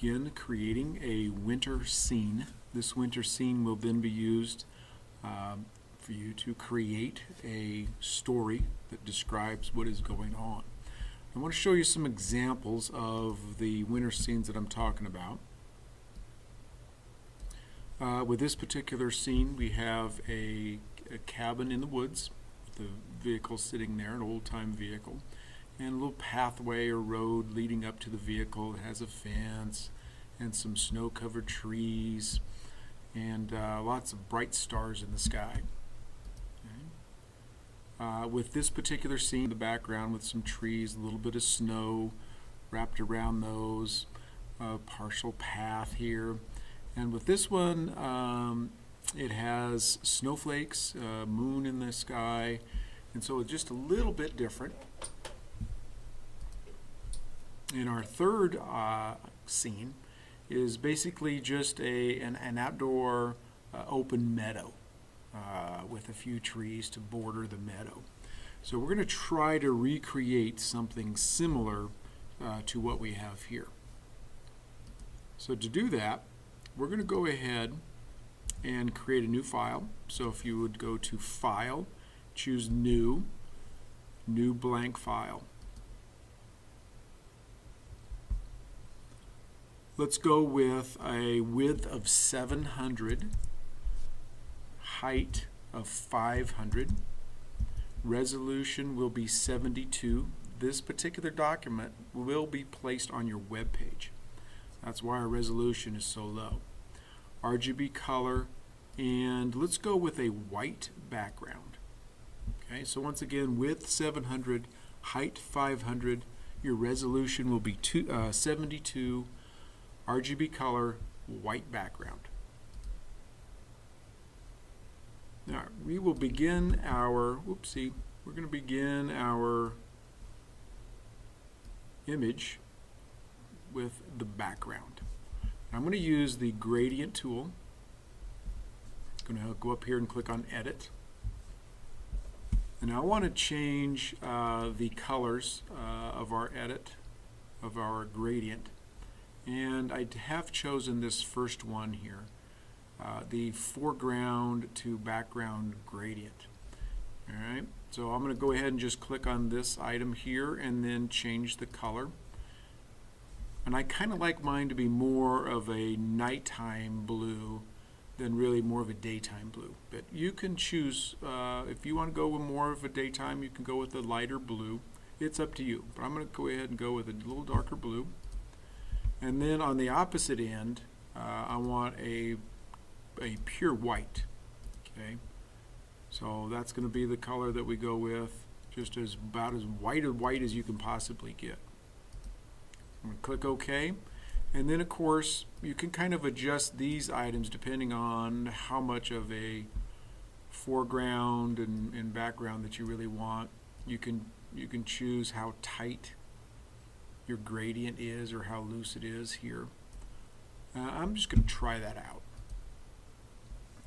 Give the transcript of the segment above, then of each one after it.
begin creating a winter scene. This winter scene will then be used for you to create a story that describes what is going on. I want to show you some examples of the winter scenes that I'm talking about. With this particular scene, we have a cabin in the woods with the vehicle sitting there, an old-time vehicle, and a little pathway or road leading up to the vehicle. It has a fence and some snow-covered trees and lots of bright stars in the sky. Okay. With this particular scene in the background with some trees, a little bit of snow wrapped around those, partial path here. And with this one, it has snowflakes, moon in the sky, and so it's just a little bit different. And our third scene is basically just an outdoor open meadow with a few trees to border the meadow. So we're going to try to recreate something similar to what we have here. So to do that, we're going to go ahead and create a new file. So if you would go to File, choose New Blank File. Let's go with a width of 700, height of 500, resolution will be 72. This particular document will be placed on your web page. That's why our resolution is so low. RGB color, and let's go with a white background. Okay, so once again, width 700, height 500, your resolution will be 72, RGB color, white background. Now we will begin our, we're going to begin our image with the background. I'm going to use the gradient tool. I'm going to go up here and click on Edit. And I want to change the colors of our edit, of our gradient. And I have chosen this first one here, the foreground to background gradient. All right, so I'm going to go ahead and just click on this item here and then change the color. And I kind of like mine to be more of a nighttime blue than really more of a daytime blue. But you can choose, if you want to go with more of a daytime, you can go with a lighter blue. It's up to you. But I'm going to go ahead and go with a little darker blue. And then on the opposite end, I want a pure white. Okay, so that's going to be the color that we go with, just about as white as you can possibly get. I'm going to click OK, and then of course you can kind of adjust these items depending on how much of a foreground and background that you really want. You can choose how tight your gradient is or how loose it is here. I'm just going to try that out.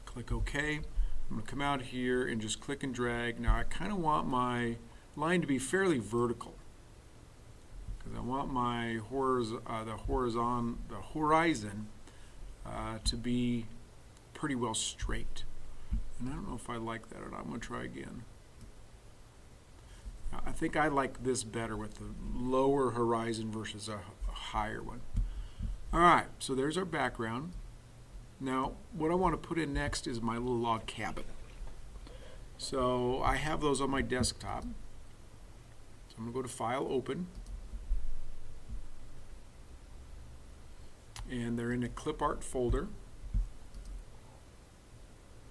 Click OK. I'm going to come out here and just click and drag. Now I kind of want my line to be fairly vertical, because I want my horizon to be pretty well straight. And I don't know if I like that or not. I'm going to try again. I think I like this better with the lower horizon versus a higher one. All right, so there's our background. Now, what I want to put in next is my little log cabin. So I have those on my desktop. So I'm going to go to File, Open. And they're in a clip art folder.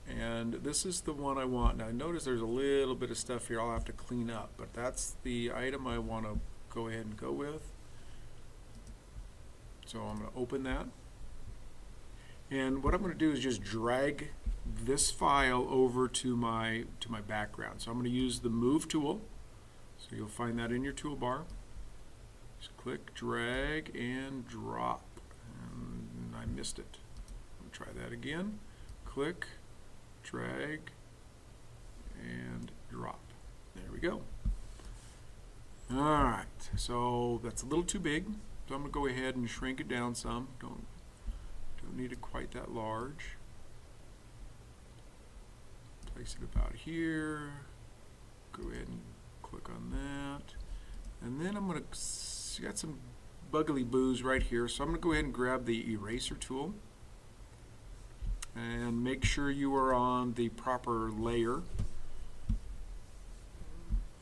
And this is the one I want. Now notice there's a little bit of stuff here I'll have to clean up, but that's the item I want to go ahead and go with. So I'm going to open that. And what I'm going to do is just drag this file over to my background. So I'm going to use the Move tool. So you'll find that in your toolbar. Just click, drag, and drop. And I missed it. I'm going to try that again. Click, drag, and drop. There we go. Alright, so that's a little too big. So So I'm going to go ahead and shrink it down some. Don't need it quite that large. Place it about here. Go ahead and click on that. And then I'm going to, got some buggly boos right here, so I'm going to go ahead and grab the eraser tool and make sure you are on the proper layer.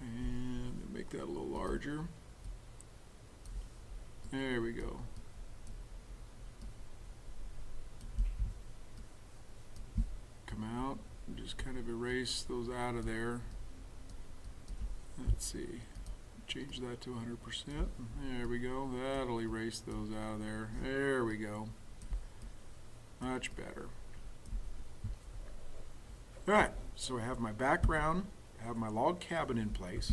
And make that a little larger. There we go. Come out and just kind of erase those out of there. Let's see. Change that to 100%. There we go. That'll erase those out of there. There we go. Much better. Alright, so I have my background, I have my log cabin in place.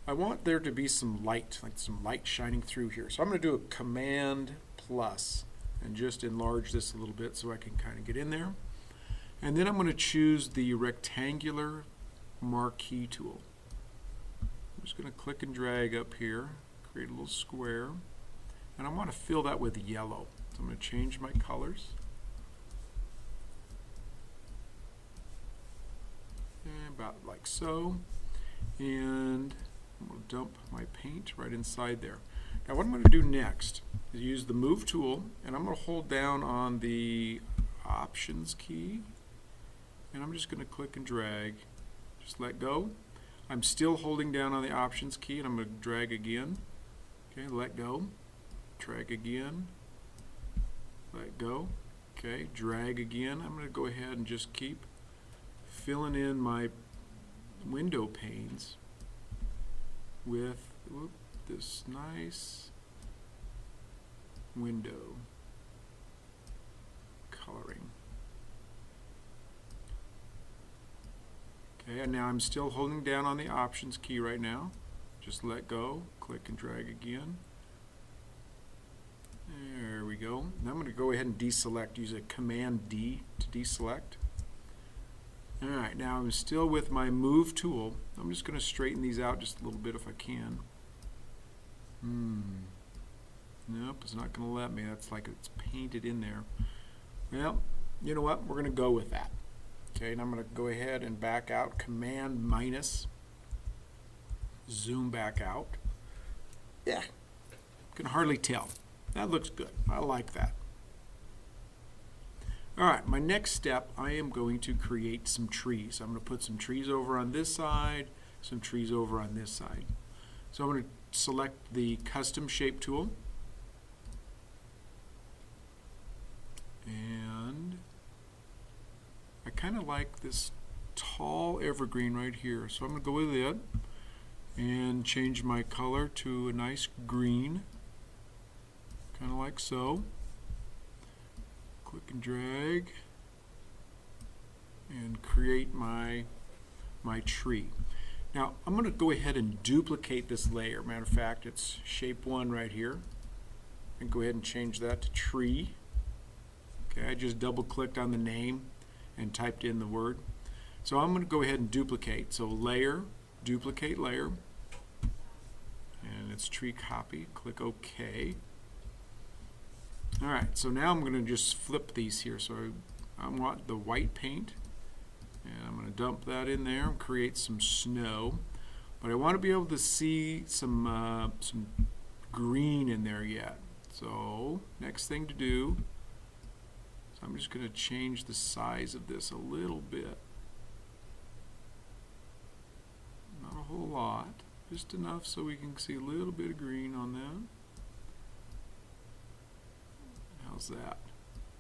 I want there to be some light, like some light shining through here. So I'm going to do a Command plus and just enlarge this a little bit so I can kind of get in there. And then I'm going to choose the rectangular marquee tool. I'm just going to click and drag up here, create a little square, and I want to fill that with yellow. So I'm going to change my colors. And about like so. And I'm going to dump my paint right inside there. Now what I'm going to do next is use the Move tool, and I'm going to hold down on the Options key, and I'm just going to click and drag. Just let go. I'm still holding down on the Options key, and I'm going to drag again. Okay, let go. Drag again. Let go. Okay, drag again. I'm going to go ahead and just keep filling in my window panes with this nice window coloring. Okay, and now I'm still holding down on the Options key right now. Just let go, click and drag again. There we go. Now I'm going to go ahead and deselect. Use a Command D to deselect. Alright, now I'm still with my Move tool. I'm just going to straighten these out just a little bit if I can. Nope, it's not going to let me. That's like it's painted in there. Well, you know what? We're going to go with that. Okay, and I'm going to go ahead and back out. Command minus. Zoom back out. Yeah, can hardly tell. That looks good. I like that. Alright, my next step, I am going to create some trees. I'm going to put some trees over on this side, some trees over on this side. So I'm going to select the Custom Shape tool. And I kind of like this tall evergreen right here. So I'm going to go with it and change my color to a nice green. Kind of like so. Click and drag and create my tree. Now I'm going to go ahead and duplicate this layer. Matter of fact, it's shape 1 right here. And go ahead and change that to tree. Okay, I just double clicked on the name and typed in the word. So I'm going to go ahead and duplicate. So layer, duplicate layer, and it's tree copy. Click OK. Alright, so now I'm going to just flip these here. So I want the white paint, and I'm going to dump that in there and create some snow. But I want to be able to see some green in there yet. So next thing to do, so I'm just going to change the size of this a little bit. Not a whole lot, just enough so we can see a little bit of green on that. How's that?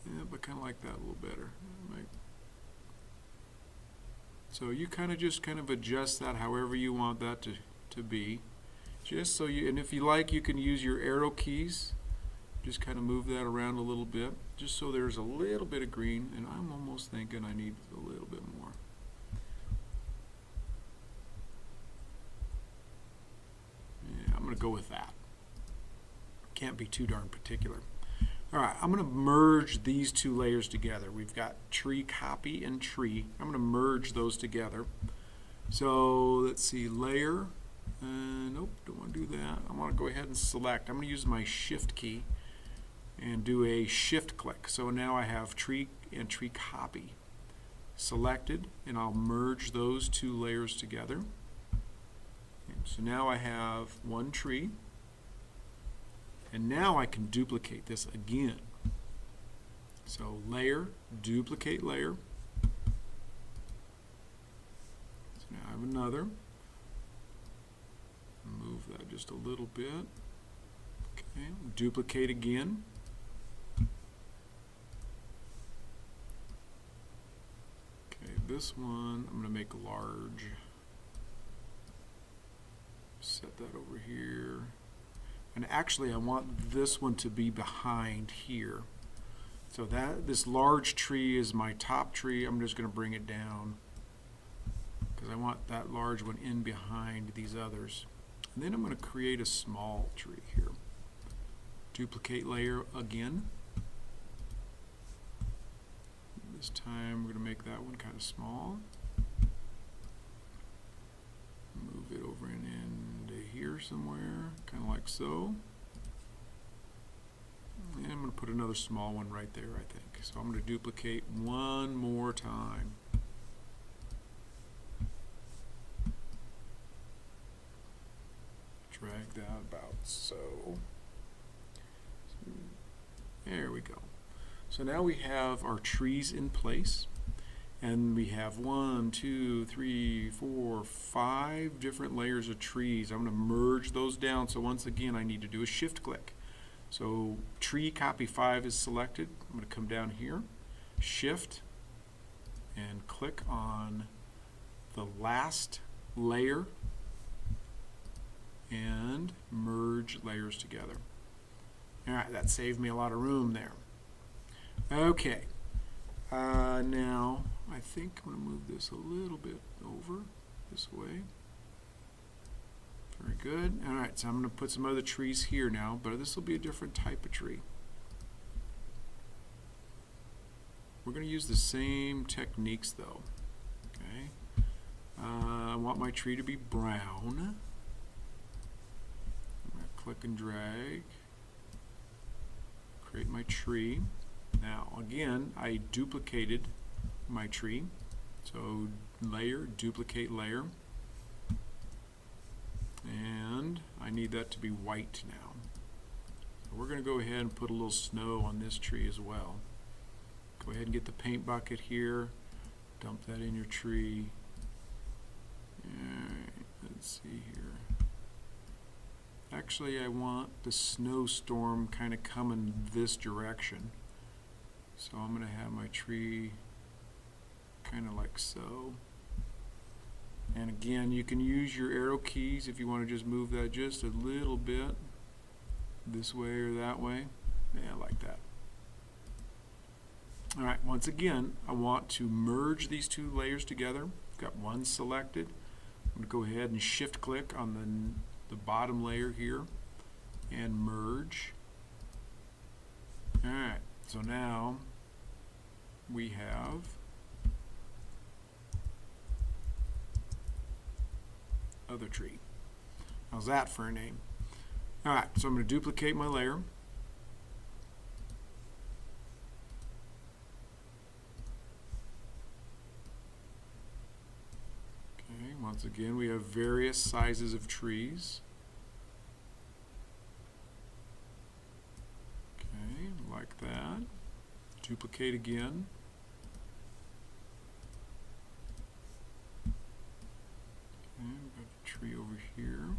Yeah, but kind of like that a little better. So you kind of adjust that however you want that to be. Just so you, and if you like, you can use your arrow keys. Just kind of move that around a little bit, just so there's a little bit of green, and I'm almost thinking I need a little bit more. Yeah, I'm going to go with that. Can't be too darn particular. Alright, I'm going to merge these two layers together. We've got tree copy and tree. I'm going to merge those together. So let's see, layer, Nope, don't want to do that. I want to go ahead and select. I'm going to use my shift key and do a shift click. So now I have tree and tree copy selected, and I'll merge those two layers together. And so now I have one tree, and now I can duplicate this again. So layer, duplicate layer. So now I have another. Move that just a little bit. Okay, duplicate again. Okay, this one I'm going to make large. Set that over here. And actually I want this one to be behind here. So that this large tree is my top tree. I'm just going to bring it down because I want that large one in behind these others. And then I'm going to create a small tree here. Duplicate layer again. This time we're going to make that one kind of small. Move it over and into here somewhere, kind of like so. And I'm going to put another small one right there, I think. So I'm going to duplicate one more time. Drag that about so. There we go. So now we have our trees in place, and we have 1, 2, 3, 4, 5 different layers of trees. I'm going to merge those down. So once again, I need to do a shift click. So tree copy 5 is selected. I'm going to come down here, shift, and click on the last layer and merge layers together. All right, that saved me a lot of room there. Okay, now I think I'm going to move this a little bit over this way. Very good. All right, so I'm going to put some other trees here now, but this will be a different type of tree. We're going to use the same techniques though. Okay, I want my tree to be brown. I'm going to click and drag, create my tree. Now again, I duplicated my tree. So layer, duplicate layer. And I need that to be white now. So we're going to go ahead and put a little snow on this tree as well. Go ahead and get the paint bucket here. Dump that in your tree. Alright, let's see here. Actually, I want the snowstorm kind of coming this direction. So I'm going to have my tree kind of like so. And again, you can use your arrow keys if you want to just move that just a little bit this way or that way. Yeah, like that. All right, once again, I want to merge these two layers together. Got one selected. I'm going to go ahead and shift click on the bottom layer here and merge. All right, so now we have other tree. How's that for a name? All right, so I'm going to duplicate my layer. Okay, once again, we have various sizes of trees. Okay, like that. Duplicate again. Okay, we've got a tree over here.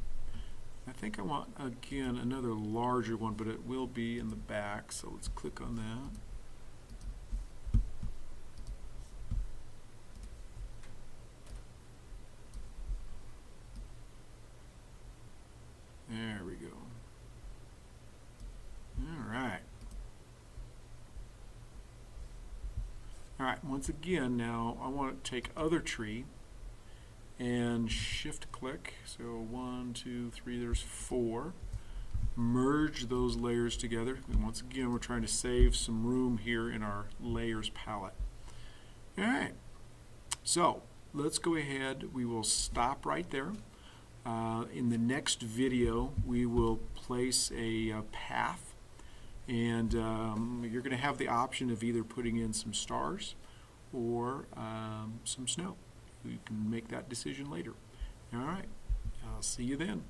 I think I want, again, another larger one, but it will be in the back, so let's click on that. There we go. All right. All right, once again, now I want to take other tree and shift click. So 1, 2, 3, there's 4. Merge those layers together. And once again, we're trying to save some room here in our layers palette. All right, so let's go ahead. We will stop right there. In the next video, we will place a path, and you're going to have the option of either putting in some stars or some snow. You can make that decision later. All right, I'll see you then.